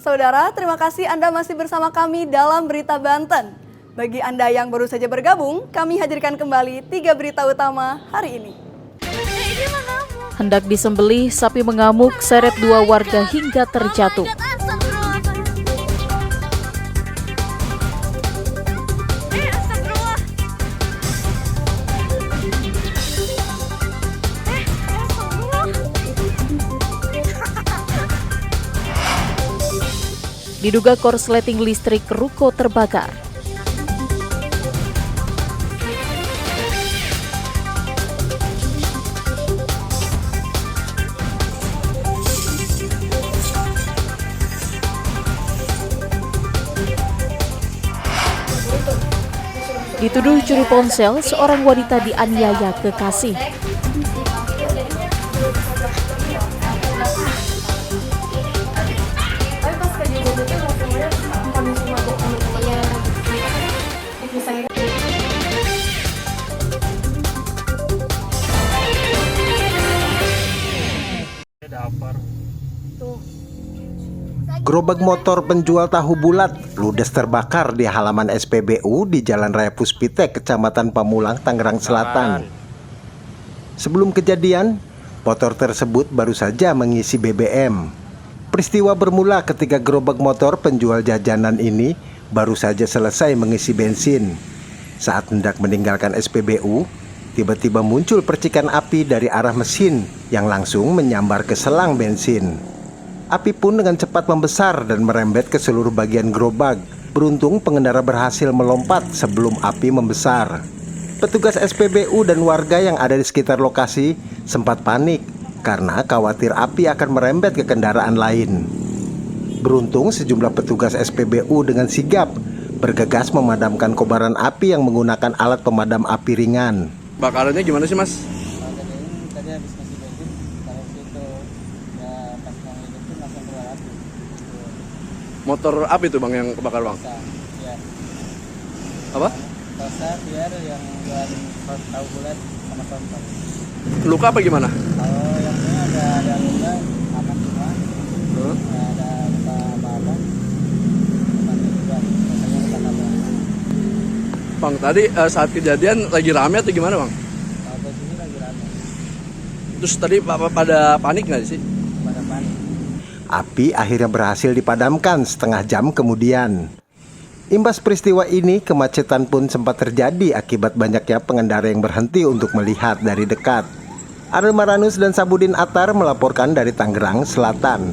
Saudara, terima kasih Anda masih bersama kami dalam Berita Banten. Bagi Anda yang baru saja bergabung, kami hadirkan kembali 3 berita utama hari ini. Hendak disembelih, sapi mengamuk seret 2 warga hingga terjatuh. Diduga korsleting listrik ruko terbakar. Dituduh curi ponsel, seorang wanita dianiaya kekasih. Gerobak motor penjual tahu bulat ludes terbakar di halaman SPBU di Jalan Raya Puspitek, Kecamatan Pamulang, Tangerang Selatan. Sebelum kejadian, motor tersebut baru saja mengisi BBM. Peristiwa bermula ketika gerobak motor penjual jajanan ini baru saja selesai mengisi bensin. Saat hendak meninggalkan SPBU, tiba-tiba muncul percikan api dari arah mesin yang langsung menyambar ke selang bensin. Api pun dengan cepat membesar dan merembet ke seluruh bagian gerobak. Beruntung pengendara berhasil melompat sebelum api membesar. Petugas SPBU dan warga yang ada di sekitar lokasi sempat panik karena khawatir api akan merembet ke kendaraan lain. Beruntung sejumlah petugas SPBU dengan sigap bergegas memadamkan kobaran api yang menggunakan alat pemadam api ringan. Bakarannya gimana sih, Mas? Tadi habis ngisi bensin, kalau situ ya pas mau ngidupin langsung keluar api. Motor api tuh Bang yang kebakar, Bang? Ya. Apa? Tosa biar yang jualan tahu bulat sama contoh. Luka apa gimana? Kalau yang ini ada luka aman semua. Nggak ada luka apa-apa. Cuman juga rasanya luka apa. Bang, tadi saat kejadian lagi rame atau gimana, Bang? Kalau di sini lagi rame. Terus tadi pada panik nggak sih? Pada panik. Api akhirnya berhasil dipadamkan setengah jam kemudian. Imbas peristiwa ini, kemacetan pun sempat terjadi akibat banyaknya pengendara yang berhenti untuk melihat dari dekat. Arel Maranus dan Sabudin Atar melaporkan dari Tangerang Selatan.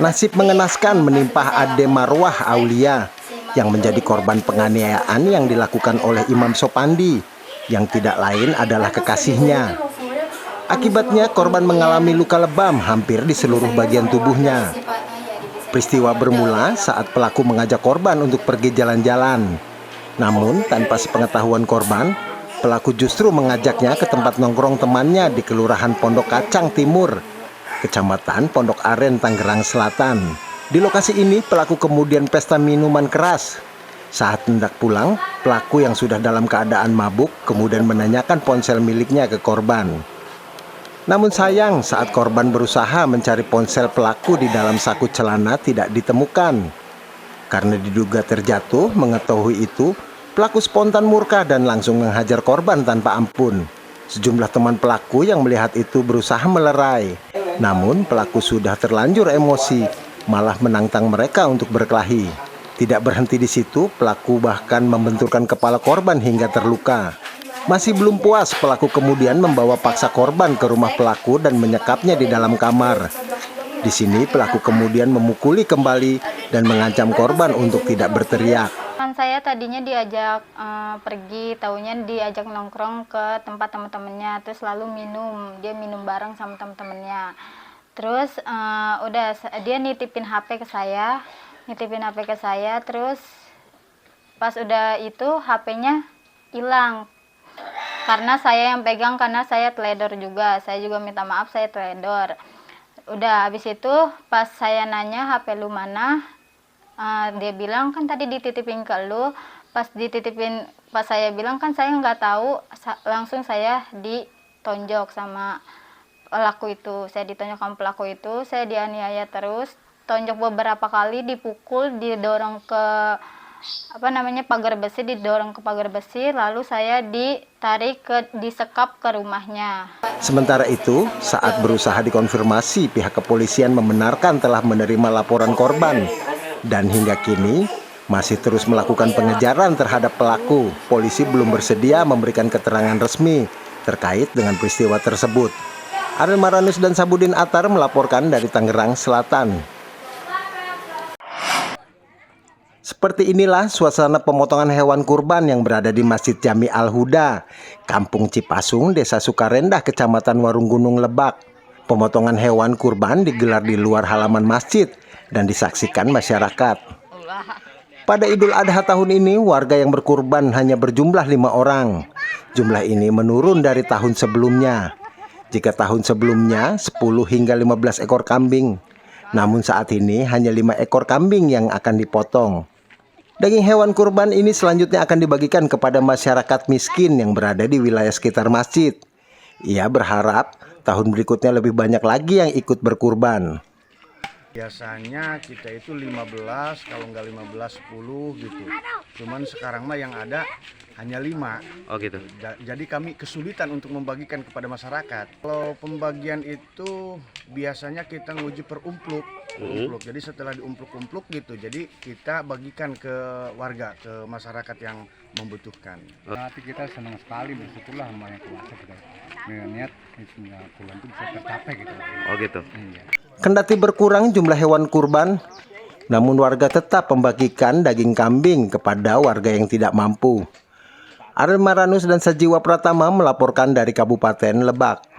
Nasib mengenaskan menimpa Ade Marwah Aulia yang menjadi korban penganiayaan yang dilakukan oleh Imam Sopandi, yang tidak lain adalah kekasihnya. Akibatnya korban mengalami luka lebam hampir di seluruh bagian tubuhnya. Peristiwa bermula saat pelaku mengajak korban untuk pergi jalan-jalan. Namun tanpa sepengetahuan korban, pelaku justru mengajaknya ke tempat nongkrong temannya di Kelurahan Pondok Kacang Timur, Kecamatan Pondok Aren, Tangerang Selatan. Di lokasi ini pelaku kemudian pesta minuman keras. Saat hendak pulang, pelaku yang sudah dalam keadaan mabuk kemudian menanyakan ponsel miliknya ke korban. Namun sayang, saat korban berusaha mencari ponsel pelaku di dalam saku celana tidak ditemukan. Karena diduga terjatuh, mengetahui itu, pelaku spontan murka dan langsung menghajar korban tanpa ampun. Sejumlah teman pelaku yang melihat itu berusaha melerai. Namun pelaku sudah terlanjur emosi, malah menantang mereka untuk berkelahi. Tidak berhenti di situ, pelaku bahkan membenturkan kepala korban hingga terluka. Masih belum puas, pelaku kemudian membawa paksa korban ke rumah pelaku dan menyekapnya di dalam kamar. Di sini pelaku kemudian memukuli kembali dan mengancam korban untuk tidak berteriak. Kan saya tadinya diajak pergi, taunya diajak nongkrong ke tempat teman-temannya, terus lalu minum, dia minum bareng sama teman-temannya. Terus udah dia nitipin HP ke saya, terus pas udah itu HP-nya hilang. Karena saya yang pegang, karena saya teledor juga. Saya juga minta maaf, saya teledor. Udah habis itu pas saya nanya HP lu mana, dia bilang kan tadi dititipin ke lu. Pas saya bilang kan saya nggak tahu, langsung saya ditonjok sama pelaku itu. Saya ditonjok sama pelaku itu, saya dianiaya terus, tonjok beberapa kali, dipukul, didorong ke pagar besi, didorong ke pagar besi, lalu saya disekap ke rumahnya. Sementara itu, saat berusaha dikonfirmasi, pihak kepolisian membenarkan telah menerima laporan korban. Dan hingga kini, masih terus melakukan pengejaran terhadap pelaku. Polisi belum bersedia memberikan keterangan resmi terkait dengan peristiwa tersebut. Ariel Maranus dan Sabudin Atar melaporkan dari Tangerang Selatan. Seperti inilah suasana pemotongan hewan kurban yang berada di Masjid Jami Al-Huda, Kampung Cipasung, Desa Sukarendah, Kecamatan Warung Gunung, Lebak. Pemotongan hewan kurban digelar di luar halaman masjid dan disaksikan masyarakat. Pada Idul Adha tahun ini, warga yang berkurban hanya berjumlah 5 orang. Jumlah ini menurun dari tahun sebelumnya. Jika tahun sebelumnya 10 hingga 15 ekor kambing. Namun saat ini hanya 5 ekor kambing yang akan dipotong. Daging hewan kurban ini selanjutnya akan dibagikan kepada masyarakat miskin yang berada di wilayah sekitar masjid. Ia berharap tahun berikutnya lebih banyak lagi yang ikut berkurban. Biasanya kita itu 15, kalau nggak 15, 10 gitu. Cuman sekarang mah yang ada hanya 5. Oh gitu. Jadi kami kesulitan untuk membagikan kepada masyarakat. Kalau pembagian itu biasanya kita nguji per umpluk. Jadi setelah diumpluk-umpluk gitu, jadi kita bagikan ke warga, ke masyarakat yang membutuhkan. Tapi kita senang sekali, bersyukurlah sama yang kuasa kita. Niat kurban itu bisa tercapai gitu. Oh gitu. Iya. Kendati berkurang jumlah hewan kurban, namun warga tetap membagikan daging kambing kepada warga yang tidak mampu. Ariel Maranus dan Sajiwa Pratama melaporkan dari Kabupaten Lebak.